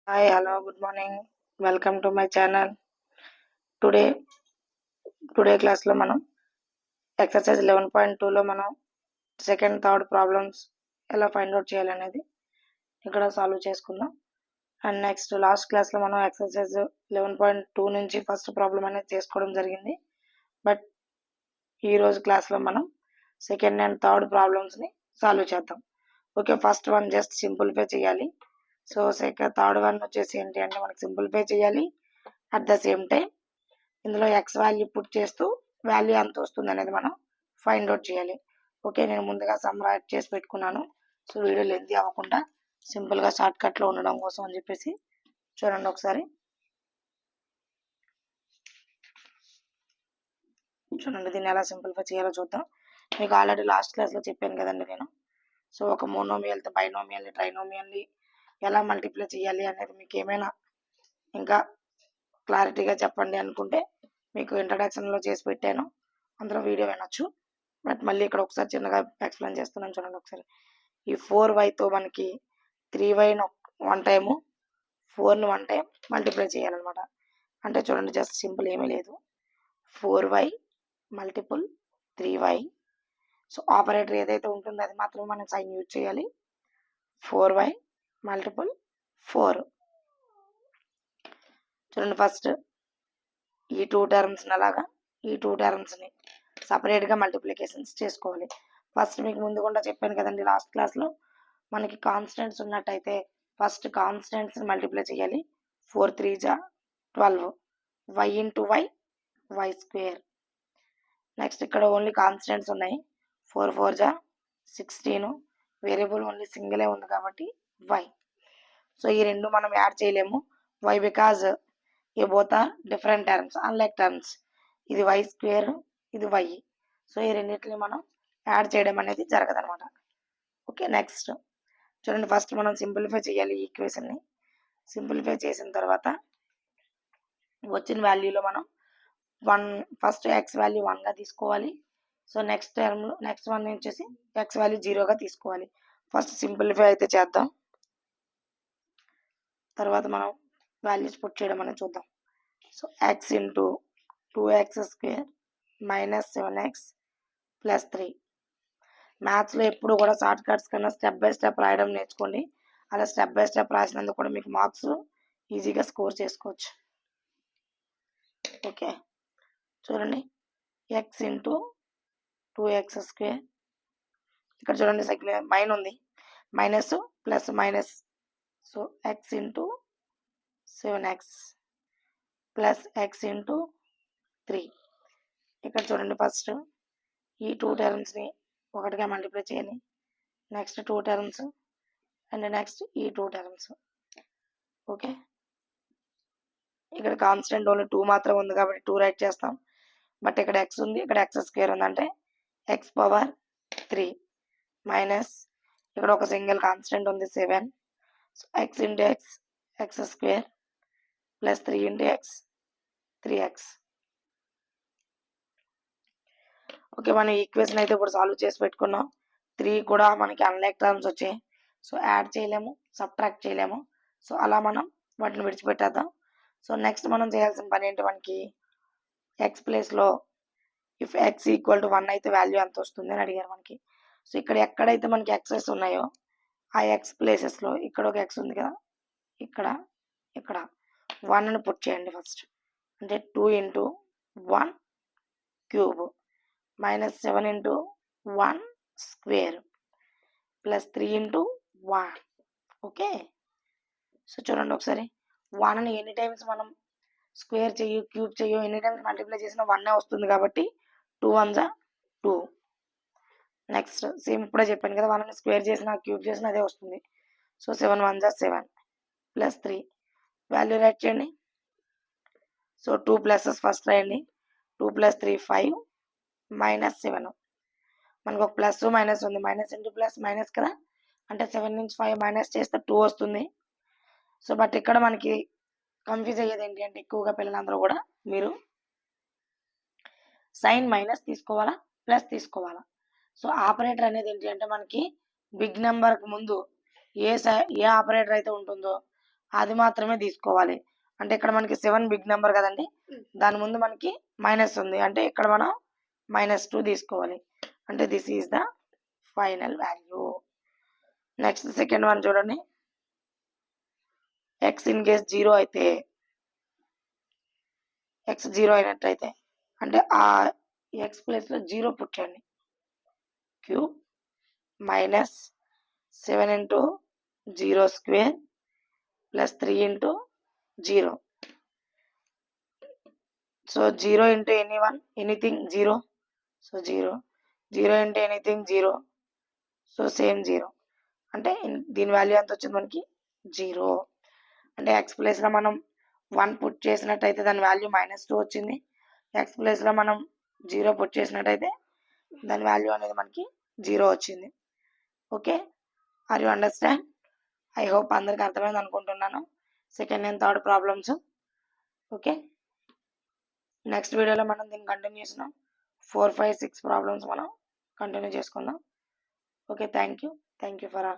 Hi, hello, good morning. Welcome to my channel. Today class లో మనం exercise 11.2 లో మనం సెకండ్ థర్డ్ ప్రాబ్లమ్స్ ఎలా ఫైండ్ అవుట్ చేయాలనేది ఇక్కడ సాల్వ్ చేసుకుందాం. అండ్ నెక్స్ట్ లాస్ట్ క్లాస్ లో మనం ఎక్సర్సైజ్ 11.2 నుంచి ఫస్ట్ ప్రాబ్లం అనేది చేసుకోవడం జరిగింది. బట్ ఈ రోజు క్లాస్ లో మనం సెకండ్ అండ్ థర్డ్ ప్రాబ్లమ్స్ ని సాల్వ్ చేద్దాం. Okay, first one just simplify చేయాలి. సో థర్డ్ వన్ వచ్చేసి ఏంటి అంటే మనకి సింప్లిఫై చేయాలి. అట్ ద సేమ్ టైం ఇందులో ఎక్స్ వాల్యూ పుట్ చేస్తూ వాల్యూ ఎంత వస్తుంది అనేది మనం ఫైండ్ అవుట్ చేయాలి. ఓకే, నేను ముందుగా సమ్మరైజ్ చేసి పెట్టుకున్నాను. సో వీడియో లెంతీ అవ్వకుండా సింపుల్గా షార్ట్ కట్లో ఉండడం కోసం అని చెప్పేసి చూడండి ఒకసారి. చూడండి దీన్ని ఎలా సింప్లిఫై చేయాలో చూద్దాం. మీకు ఆల్రెడీ లాస్ట్ క్లాస్లో చెప్పాను కదండి నేను. సో ఒక మోనోమియల్తో బైనోమియల్ని ట్రైనోమియల్ని ఎలా మల్టిప్లై చేయాలి అనేది మీకు ఏమైనా ఇంకా క్లారిటీగా చెప్పండి అనుకుంటే మీకు ఇంట్రడక్షన్లో చేసి పెట్టాను, అందులో వీడియో వినొచ్చు. బట్ మళ్ళీ ఇక్కడ ఒకసారి చిన్నగా ఎక్స్ప్లెయిన్ చేస్తున్నాను చూడండి ఒకసారి. ఈ 4yతో మనకి 3yని 1 టైము 4ని 1 టైం మల్టిప్లై చేయాలన్నమాట. అంటే చూడండి జస్ట్ సింపుల్ ఏమీ లేదు, 4y multiple 3y. So operator ఏదైతే ఉంటుందో అది మాత్రం మనం సైన్ యూజ్ చేయాలి. 4y multiple 4. చూడండి ఫస్ట్ ఈ 2 టర్మ్స్ని అలాగా ఈ 2 టర్మ్స్ని సపరేట్గా మల్టిప్లికేషన్స్ చేసుకోవాలి. ఫస్ట్ మీకు ముందు కూడా చెప్పాను కదండి లాస్ట్ క్లాస్లో, మనకి కాన్స్టెంట్స్ ఉన్నట్టయితే ఫస్ట్ కాన్స్టెంట్స్ని మల్టిప్లై చేయాలి. 4 3 జా 12, y into y square. Next ఇక్కడ ఓన్లీ కాన్స్టెంట్స్ ఉన్నాయి, 4 4 జా 16, వేరియబుల్ ఓన్లీ సింగిలే ఉంది కాబట్టి y. సో ఈ రెండు మనం యాడ్ చేయలేము, వై బికాజ్ ఈ both are different terms unlike terms. ఇది వై స్క్వేర్, ఇది వై. సో ఈ రెండింటిని మనం యాడ్ చేయడం అనేది జరగదనమాట. ఓకే, నెక్స్ట్ చూడండి ఫస్ట్ మనం సింప్లిఫై చేయాలి ఈ ఈక్వేషన్ని. సింప్లిఫై చేసిన తర్వాత వచ్చిన వాల్యూలో మనం ఫస్ట్ ఎక్స్ వాల్యూ 1గా తీసుకోవాలి. సో నెక్స్ట్ వన్ వచ్చేసి ఎక్స్ వాల్యూ 0గా తీసుకోవాలి. ఫస్ట్ సింప్లిఫై అయితే చేద్దాం, తర్వాత మనం వాల్యూస్ పుట్ చేయడం అనేది చూద్దాం. So X into 2x square minus 7x plus 3. మ్యాథ్స్లో ఎప్పుడు కూడా షార్ట్ కట్స్ కన్నా స్టెప్ బై స్టెప్ రాయడం నేర్చుకోండి. అలా స్టెప్ బై స్టెప్ రాసినందుకు కూడా మీకు మార్క్స్ ఈజీగా స్కోర్ చేసుకోవచ్చు. ఓకే చూడండి, ఎక్స్ ఇంటూ 2x స్క్వేర్, ఇక్కడ చూడండి సైకిల్ మైన్ ఉంది, minus plus minus. So X into 7x plus X into 3. ఇక్కడ చూడండి ఫస్ట్ ఈ 2 టర్మ్స్ని ఒకటిగా మల్టిప్లై చేయాలి. నెక్స్ట్ 2 టర్మ్స్ అండ్ నెక్స్ట్ ఈ 2 టర్మ్స్. ఓకే, ఇక్కడ కాన్స్టెంట్ ఓన్లీ 2 మాత్రం ఉంది కాబట్టి 2 రైట్ చేస్తాం. బట్ ఇక్కడ ఎక్స్ ఉంది, ఇక్కడ ఎక్స్ స్క్వేర్ ఉందంటే ఎక్స్ పవర్ 3 మైనస్ ఇక్కడ ఒక సింగిల్ కాన్స్టెంట్ ఉంది 7. So X into X square plus 3 into X 3x. Okay, మనం ఈక్వేషన్ అయితే ఇప్పుడు సాల్వ్ చేసి పెట్టుకున్నాం. 3 కూడా మనకి అన్లైక్ టర్మ్స్ వచ్చాయి, సో యాడ్ చేయలేము, సబ్ట్రాక్ట్ చేయలేము. సో అలా మనం వాటిని విడిచిపెట్టేద్దాం. సో నెక్స్ట్ మనం చేయాల్సిన పని ఏంటి, మనకి ఎక్స్ ప్లేస్లో ఇఫ్ ఎక్స్ ఈక్వల్ టు 1 అయితే వాల్యూ ఎంత వస్తుంది అని అడిగారు మనకి. సో ఇక్కడ ఎక్కడైతే మనకి ఎక్సెస్ ఉన్నాయో ఆ ఎక్స్ ప్లేసెస్లో ఇక్కడ ఒక ఎక్స్ ఉంది కదా, ఇక్కడ 1ని పుట్ చేయండి ఫస్ట్. అంటే 2 into 1 cube minus 7 into 1 square plus 3 into 1. Okay, so చూడండి ఒకసారి 1ని ఎన్ని టైమ్స్ మనం స్క్వేర్ చెయ్యి క్యూబ్ చెయ్యో ఎన్ని టైమ్స్ మల్టిప్లై చేసినా 1 వస్తుంది కాబట్టి 2 1 2. నెక్స్ట్ సేమ్ ఇప్పుడే చెప్పాను కదా, 1ని స్క్వేర్ చేసినా క్యూబ్ చేసినా అదే వస్తుంది. సో 7 1 7 ప్లస్ 3 వాల్యూ రైట్ చేయండి. సో 2 ప్లసెస్ ఫస్ట్ రాయండి, 2 ప్లస్ 3 5 మైనస్ 7. మనకు ఒక ప్లస్ మైనస్ ఉంది, మైనస్ ఇంటూ ప్లస్ మైనస్ కదా, అంటే 7 నుంచి 5 మైనస్ చేస్తే 2 వస్తుంది. సో బట్ ఇక్కడ మనకి కన్ఫ్యూజ్ అయ్యేది ఏంటి అంటే ఎక్కువగా పిల్లలందరూ కూడా మీరు సైన్ మైనస్ తీసుకోవాలా ప్లస్ తీసుకోవాలా. సో ఆపరేటర్ అనేది ఏంటి అంటే మనకి బిగ్ నెంబర్కి ముందు ఏ ఆపరేటర్ అయితే ఉంటుందో అది మాత్రమే తీసుకోవాలి. అంటే ఇక్కడ మనకి 7 బిగ్ నెంబర్ కదండి, దాని ముందు మనకి మైనస్ ఉంది, అంటే ఇక్కడ మనం -2 తీసుకోవాలి. అంటే this is the final value. Next second one చూడండి. ఎక్స్ ఇన్ కేస్ 0 అయితే, ఎక్స్ 0 అయినట్టయితే అంటే ఆ ఎక్స్ ప్లేస్లో 0 పుట్టండి. Cube -7 into 0 square plus 3 into 0. So 0 into anything 0. So 0 into anything 0. So same 0. అంటే దీని వాల్యూ ఎంత వచ్చింది మనకి 0. అంటే ఎక్స్ ప్లేస్లో మనం 1 పుట్ చేసినట్టయితే దాని వాల్యూ -2 వచ్చింది. ఎక్స్ ప్లేస్లో మనం 0 పుట్ చేసినట్టయితే దాని వాల్యూ అనేది మనకి 0 వచ్చింది. Okay, are you understand? I hope అందరికి అర్థమైంది అనుకుంటున్నాను second and third problems. Okay, next వీడియోలో మనం దీన్ని కంటిన్యూ చేస్తున్నాం. 4, 5, 6 ప్రాబ్లమ్స్ మనం కంటిన్యూ చేసుకుందాం. Okay, thank you for